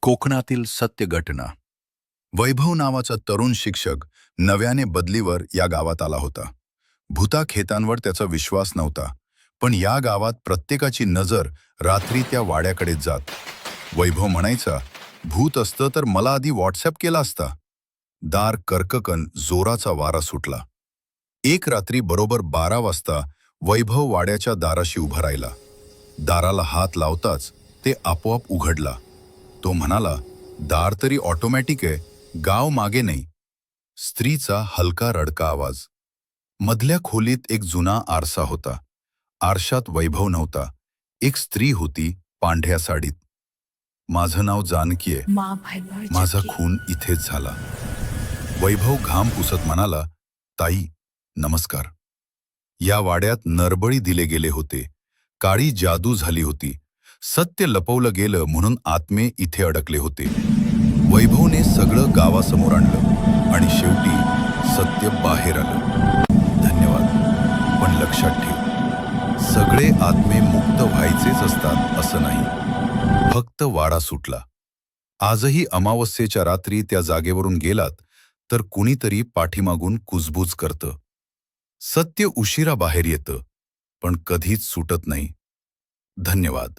कोकणातील सत्य घटना. वैभव नावाचा तरुण शिक्षक नव्याने बदलीवर या गावात आला होता. भूताखेतांवर त्याचा विश्वास नव्हता, पण या गावात प्रत्येकाची नजर रात्री त्या वाड्याकडे जात. वैभव म्हणायचा, भूत असतं तर मला आधी व्हॉट्सअप केला असता. दार कर्ककन जोराचा वारा सुटला. एक रात्री बरोबर 12 वाजता वैभव वाड्याच्या दाराशी उभा राहिला. दाराला हात लावताच ते आपोआप उघडला. तो म्हणाला, दार तरी ऑटोमॅटिक आहे, गाव मागे नाही. स्त्रीचा हलका रडका आवाज. मधल्या खोलीत एक जुना आरसा होता. आरशात वैभव नव्हता. एक स्त्री होती पांढऱ्या साडीत. माझं नाव जानकी आहे. माझा खून इथेच झाला. वैभव घाम पुसत म्हणाला, ताई नमस्कार. या वाड्यात नरबळी दिले गेले होते. काळी जादू झाली होती. सत्य लपवलं गेलं म्हणून आत्मे इथे अडकले होते. वैभवने सगळं गावासमोर आणलं आणि शेवटी सत्य बाहेर आलं. धन्यवाद. पण लक्षात ठेव, सगळे आत्मे मुक्त व्हायचेच असतात असं नाही. फक्त वाडा सुटला. आजही अमावस्येच्या रात्री त्या जागेवरून गेलात तर कुणीतरी पाठीमागून कुजबूज करतं. सत्य उशिरा बाहेर येतं, पण कधीच सुटत नाही. धन्यवाद.